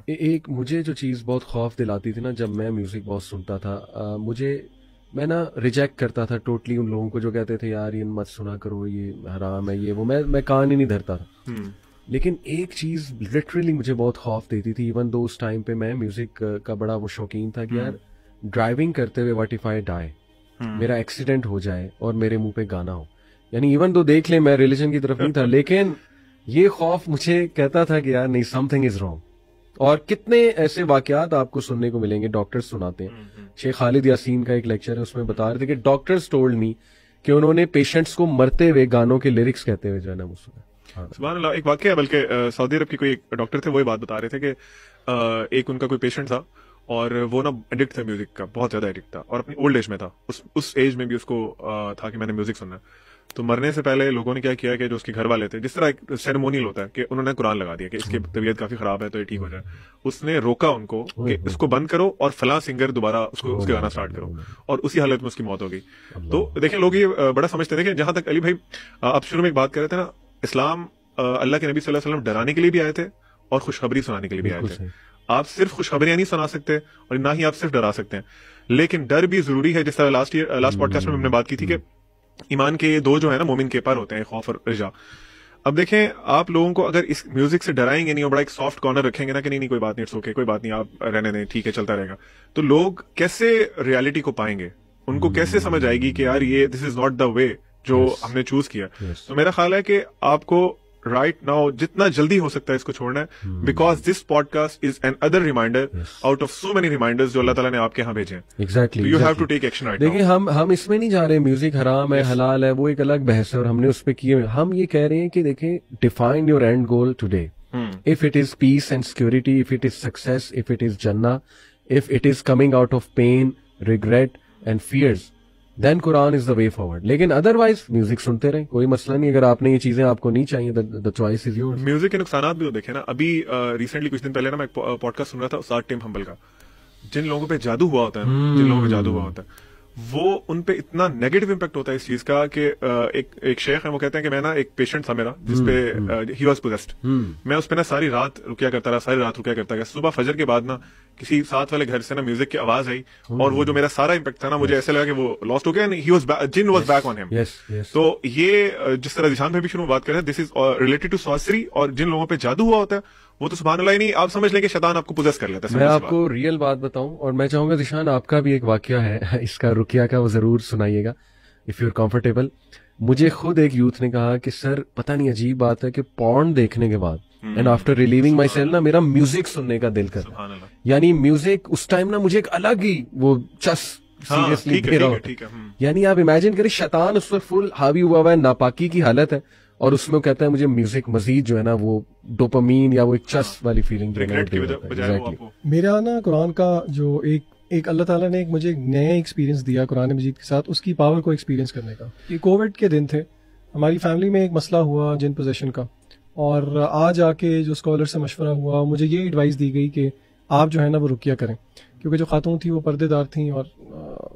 ایک مجھے جو چیز بہت خوف دلاتی تھی نا، جب میں میوزک بہت سنتا تھا، میں نا ریجیکٹ کرتا تھا ٹوٹلی ان لوگوں کو جو کہتے تھے یار یہ مت سنا کرو، یہ حرام ہے، یہ وہ، میں کان ہی نہیں دھرتا تھا. لیکن ایک چیز لٹرلی مجھے بہت خوف دیتی تھی، ایون دو اس ٹائم پہ میں میوزک کا بڑا وہ شوقین تھا کہ یار ڈرائیونگ کرتے ہوئے واٹ اف آئی ڈائی، میرا ایکسیڈنٹ ہو جائے اور میرے منہ پہ گانا ہو. یعنی ایون دو دیکھ لیں میں ریلیجن کی طرف نہیں تھا، لیکن یہ خوف مجھے کہتا تھا کہ یار نہیں، سم تھنگ از رانگ. اور کتنے ایسے واقعات آپ کو سننے کو ملیں گے، ڈاکٹر سناتے ہیں. شیخ خالد یاسین کا ایک لیکچر ہے، اس میں بتا رہے تھے کہ ڈاکٹرز ٹولڈ می کہ انہوں نے پیشنٹس کو مرتے ہوئے گانوں کے لیرکس کہتے ہوئے جو ہے نا وہ سنا. سبحان اللہ. ایک واقعہ ہے، بلکہ سعودی عرب کی کوئی ایک ڈاکٹر تھے، وہی بات بتا رہے تھے کہ ایک ان کا کوئی پیشنٹ تھا اور وہ نا ایڈکٹ تھا میوزک کا، بہت زیادہ ایڈکٹ تھا، اور اپنی اولڈ ایج میں تھا. اس ایج میں بھی اس کو تھا کہ میں نے میوزک سننا ہے. تو مرنے سے پہلے لوگوں نے کیا کیا کہ جو اس کے گھر والے تھے، جس طرح ایک سیریمونیل ہوتا ہے کہ انہوں نے قرآن لگا دیا کہ اس کی طبیعت کافی خراب ہے تو یہ ٹھیک ہو جائے. اس نے روکا ان کو کہ اس کو بند کرو اور فلاں سنگر دوبارہ اس کے گانا اسٹارٹ کرو، اور اسی حالت میں اس کی موت ہو گئی. تو دیکھیں لوگ یہ بڑا سمجھتے تھے کہ جہاں تک علی بھائی آپ شروع میں ایک بات کر رہے تھے نا، اسلام اللہ کے نبی صلی اللہ علیہ وسلم ڈرانے کے لیے بھی آئے تھے اور خوشخبری سنانے کے لیے بھی آئے تھے. آپ صرف خوشخبریاں نہیں سنا سکتے اور نہ ہی آپ صرف ڈرا سکتے ہیں، لیکن ڈر بھی ضروری ہے. جس طرح لاسٹ پوڈ کاسٹ میں ہم نے بات کی تھی کہ ایمان کے یہ دو جو ہے نا مومن کے پر ہوتے ہیں، خوف اور رجا. اب دیکھیں آپ لوگوں کو اگر اس میوزک سے ڈرائیں گے نہیں اور بڑا ایک سافٹ کارنر رکھیں گے نا کہ نہیں کوئی بات نہیں، اٹس اوکے، کوئی بات نہیں، آپ رہنے دیں، ٹھیک ہے، چلتا رہے گا، تو لوگ کیسے ریالٹی کو پائیں گے؟ ان کو کیسے سمجھ آئے گی کہ یار یہ دس از ناٹ دا وے جو ہم نے چوز کیا. تو میرا خیال ہے کہ آپ کو رائٹ ناؤ جتنا جلدی ہو سکتا ہے اس کو چھوڑنا ہے، because this podcast is another reminder out of so many reminders جو اللہ تعالیٰ نے آپ کے یہاں بھیجے ہیں. Exactly, you have to take action right now. دیکھیں ہم اس میں نہیں جا رہے میوزک حرام ہے حلال ہے، وہ ایک الگ بحث ہے اور ہم نے اس پہ کیے. ہم یہ کہہ رہے ہیں کہ دیکھیں define your end goal today. If it is peace and security, if it is success, if it is جنہ، if it is coming out of pain, regret and fears, then Quran is the way forward. لیکن otherwise music سنتے رہیں، کوئی مسئلہ نہیں. اگر آپ نے یہ چیزیں آپ کو نہیں چاہیے، the choice is yours. Music کے نقصانات بھی تو دیکھیں نا. ابھی ریسنٹلی کچھ دن پہلے نا میں ایک پوڈ کاسٹ سن رہا تھا استاد ٹیم ہمبل کا. جن لوگوں پہ جادو ہوا ہوتا ہے وہ ان پہ اتنا نیگیٹو امپیکٹ ہوتا ہے اس چیز کا کہ ایک شیخ ہے، وہ کہتے ہیں کہ میں نا ایک پیشنٹ تھا میرا جس پہ ہی واز پوزیسڈ. میں اس پہ نا ساری رات رکیا کرتا گیا. صبح فجر کے بعد نا کسی ساتھ والے گھر سے نا میوزک کی آواز آئی اور وہ جو میرا سارا امپیکٹ تھا نا، مجھے ایسا لگا کہ وہ لاسٹ ہو گیا. جن واز بیک آن ہم. تو یہ جس طرح ذیشان میں بھی شروع میں بات کریں، دس از ریلیٹڈ ٹو سارسری. اور جن لوگوں پہ جادو ہوا ہوتا ہے وہ تو سبحان اللہ ہی نہیں، آپ سمجھ لیں کہ شیطان آپ کو پوزیس کر لیتا ہے. میں آپ کو ریئل بات بتاؤں، اور میں چاہوں گا ذیشان آپ کا بھی ایک واقعہ ہے اس کا، رقیہ کا، وہ ضرور سنائیے گا اف یو آر کمفرٹیبل. مجھے خود ایک یوتھ نے کہا کہ سر پتہ نہیں عجیب بات ہے کہ پورن دیکھنے کے بعد and after relieving my self نا میرا میوزک سننے کا دل کرتا. یعنی میوزک اس ٹائم نا مجھے ایک الگ ہی وہ چس سیریسلی پھیرا ہوتا ہے. یعنی آپ امیجن کریں شیطان اس پر فل حاوی ہوا ہے، ناپاکی کی حالت ہے، اور اس میں کہتا ہے مجھے میوزک مزید جو ہے نا وہ ڈوپامین یا وہ ایک چس والی فیلنگ. میرا نا قرآن کا جو ایک اللہ تعالیٰ نے ایک مجھے نیا ایکسپیرینس دیا قرآن مجید کے ساتھ، اس کی پاور کو ایکسپیرینس کرنے کا. یہ کووڈ کے دن تھے، ہماری فیملی میں ایک مسئلہ ہوا جن پوزیشن کا، اور آج آ کے جو اسکالر سے مشورہ ہوا مجھے یہ ایڈوائس دی گئی کہ آپ جو ہے نا وہ رقیہ کریں، کیونکہ جو خاتون تھیں وہ پردے دار تھیں اور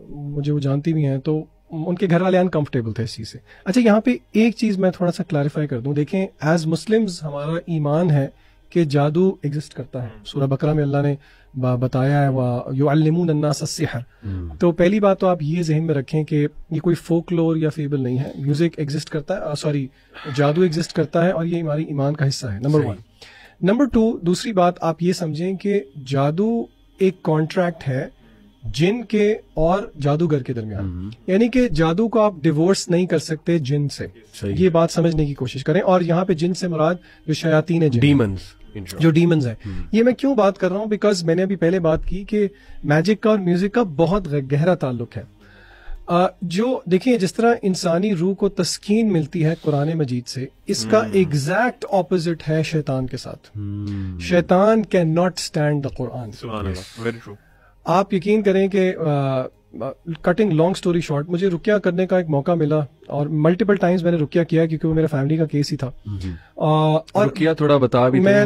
مجھے وہ جانتی بھی ہیں، تو ان کے گھر والے انکمفرٹیبل تھے اس چیز سے. اچھا یہاں پہ ایک چیز میں تھوڑا سا کلیریفائی کر دوں. دیکھیں ایز مسلمز ہمارا ایمان ہے کہ جادو ایگزسٹ کرتا ہے. سورہ بقرہ میں اللہ نے بتایا ہے وَيُعَلِّمُونَ النَّاسَ السِّحْرَ. تو پہلی بات تو آپ یہ ذہن میں رکھیں کہ یہ کوئی فوک لور یا فیبل نہیں ہے. میوزک ایگزسٹ کرتا ہے، جادو ایگزسٹ کرتا ہے، اور یہ ہماری ایمان کا حصہ ہے. نمبر 1. نمبر 2، دوسری بات آپ یہ سمجھیں کہ جادو ایک کانٹریکٹ ہے جن کے اور جادوگر کے درمیان. یعنی کہ جادو کو آپ ڈیورس نہیں کر سکتے جن سے. یہ بات سمجھنے کی کوشش کریں. اور یہاں پہ جن سے مراد جو شیاطین جو ڈیمنز ہیں. یہ میں کیوں بات کر رہا ہوں؟ بیکاز میں نے ابھی پہلے بات کی کہ میجک کا اور میوزک کا بہت گہرا تعلق ہے. جو دیکھیں جس طرح انسانی روح کو تسکین ملتی ہے قرآن مجید سے، اس کا ایگزیکٹ اپوزٹ ہے شیطان کے ساتھ. شیطان کین ناٹ اسٹینڈ دا قرآن. آپ یقین کریں کہ کٹنگ لانگ سٹوری شارٹ، مجھے رقیہ کرنے کا ایک موقع ملا اور ملٹیپل ٹائمز میں نے رقیہ کیا کیونکہ وہ میرا فیملی کا کیس ہی تھا. اور رقیہ تھوڑا بتا بھی میں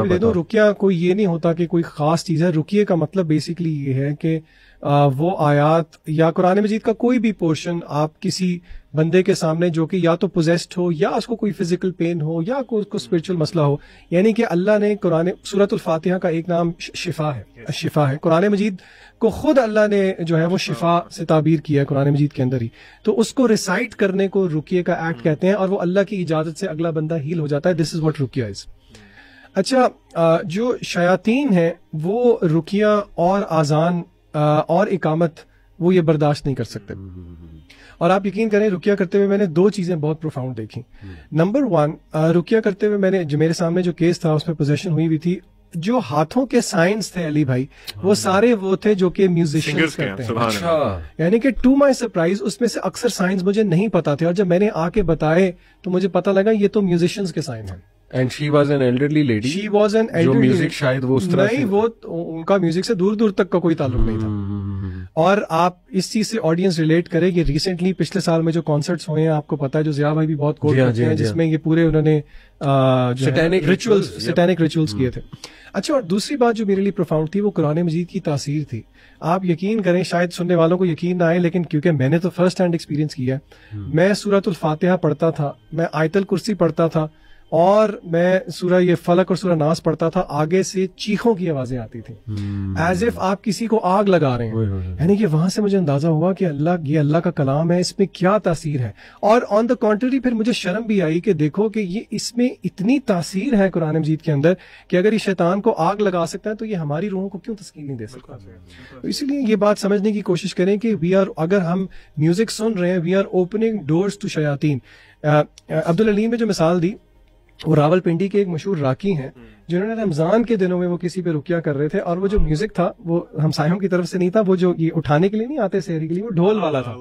دے دوں، رقیہ کوئی یہ نہیں ہوتا کہ کوئی خاص چیز ہے. رقیہ کا مطلب بیسیکلی یہ ہے کہ وہ آیات یا قرآن مجید کا کوئی بھی پورشن آپ کسی بندے کے سامنے جو کہ یا تو پوزیسڈ ہو یا اس کو کوئی فزیکل پین ہو یا کوئی اس کو اسپرچل مسئلہ ہو، یعنی کہ اللہ نے قرآن سورۃ الفاتحہ کا ایک نام شفا ہے، شفا ہے، قرآن مجید کو خود اللہ نے جو ہے وہ شفا سے تعبیر کیا ہے قرآن مجید کے اندر ہی، تو اس کو ریسائٹ کرنے کو رقیے کا ایکٹ کہتے ہیں، اور وہ اللہ کی اجازت سے اگلا بندہ ہیل ہو جاتا ہے. دس از واٹ رقیہ از. اچھا، جو شیاطین ہیں وہ رقیہ اور اذان اور اقامت وہ یہ برداشت نہیں کر سکتے. اور آپ یقین کریں رقیہ کرتے ہوئے میں نے دو چیزیں بہت پروفاؤنڈ دیکھی. نمبر ون، رقیہ کرتے ہوئے میں نے جو میرے سامنے جو کیس تھا اس میں پوزیشن ہوئی ہوئی تھی، جو ہاتھوں کے سائنس تھے علی بھائی وہ سارے وہ تھے جو کہ میوزیشنز کرتے ہیں. یعنی کہ ٹو مائی سرپرائز اس میں سے اکثر سائنس مجھے نہیں پتا تھے، اور جب میں نے آ کے بتائے تو مجھے پتا لگا یہ تو میوزیشنز کے سائن ہیں. And she was an elderly lady. She was an elderly جو میوزک شاید وہ اس طرح نہیں، وہ ان کا میوزک سے دور دور تک کا کوئی تعلق نہیں تھا. اور آپ اس چیز سے آڈینس ریلیٹ کریں کہ ریسنٹلی پچھلے سال میں جو کانسرٹس ہوئے ہیں آپ کو پتا ہے، جو ضیاء بھائی بھی بہت کوٹ کرتے ہیں، جس میں یہ پورے انہوں نے سیٹینک ریچولز کیے تھے. اچھا، اور دوسری بات جو میرے لیے پروفاؤنڈ تھی وہ قرآن مجید کی تاثیر تھی. آپ یقین کریں، شاید سننے والوں کو یقین نہ آئے، لیکن کیونکہ میں نے تو فرسٹ ہینڈ ایکسپیرینس کیا ہے. میں سورۃ الفاتحہ پڑھتا تھا، میں آیت الکرسی پڑھتا تھا، اور میں سورہ یہ فلق اور سورہ ناس پڑھتا تھا، آگے سے چیخوں کی آوازیں آتی تھیں ایز اف آپ کسی کو آگ لگا رہے ہیں. یعنی کہ وہاں سے مجھے اندازہ ہوا کہ یہ اللہ کا کلام ہے، اس میں کیا تاثیر ہے. اور آن دا کنٹری پھر مجھے شرم بھی آئی کہ دیکھو کہ یہ اس میں اتنی تاثیر ہے قرآن مجید کے اندر کہ اگر یہ شیطان کو آگ لگا سکتا ہے تو یہ ہماری روحوں کو کیوں تسکین نہیں دے سکتا. اسی لیے یہ بات سمجھنے کی کوشش کریں کہ اگر ہم میوزک سن رہے ہیں، we are opening doors to شیاطین. عبدالعلیم نے جو مثال دی، وہ راول پنڈی کے ایک مشہور راکی ہیں جنہوں نے رمضان کے دنوں میں وہ کسی پہ رقیہ کر رہے تھے، اور وہ جو میوزک تھا وہ ہمسایوں کی طرف سے نہیں تھا، وہ جو یہ اٹھانے کے لیے نہیں آتے سحری کے لیے، وہ ڈھول والا تھا.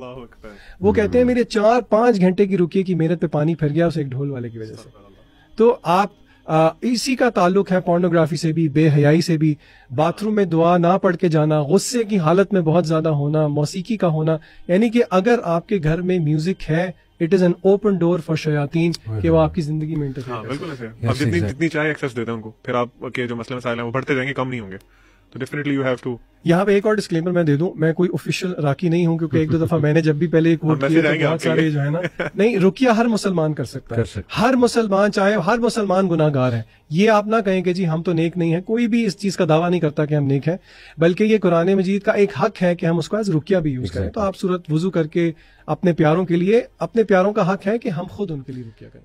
وہ کہتے ہیں میرے 4-5 گھنٹے کی رقیے کی محنت پہ پانی پھر گیا اس ایک ڈھول والے کی وجہ سے. تو آپ اسی کا تعلق ہے پورنوگرافی سے بھی، بے حیائی سے بھی، باتھ روم میں دعا نہ پڑھ کے جانا، غصے کی حالت میں بہت زیادہ ہونا، موسیقی کا ہونا. یعنی کہ اگر آپ کے گھر میں میوزک ہے، it is an open door for شیاطین کہ وہ آپ کی زندگی میں انٹرفیئر کریں. بالکل ایسے آپ جتنی چاہے ایکسیس دیتے ہیں ان کو، پھر آپ کے جو مسئلے مسائل ہیں وہ بڑھتے جائیں گے، کم نہیں ہوں گے. تو ڈیفینیٹلی یو ہیو ٹو. یہاں پہ ایک اور ڈسکلیمر میں دے دوں، میں کوئی آفیشیل راکی نہیں ہوں، کیونکہ ایک دو دفعہ میں نے جب بھی پہلے ایک ووٹ کیا تو بہت سارے جو ہے نا، نہیں، رقیہ ہر مسلمان کر سکتا ہے، ہر مسلمان، چاہے ہر مسلمان گناہ گار ہے. یہ آپ نہ کہیں کہ جی ہم تو نیک نہیں ہیں، کوئی بھی اس چیز کا دعویٰ نہیں کرتا کہ ہم نیک ہیں، بلکہ یہ قرآن مجید کا ایک حق ہے کہ ہم اس کو ایز رقیہ بھی یوز کریں. تو آپ صورت وضو کر کے اپنے پیاروں کے لیے، اپنے پیاروں کا حق ہے کہ ہم خود ان کے لیے رقیہ کریں.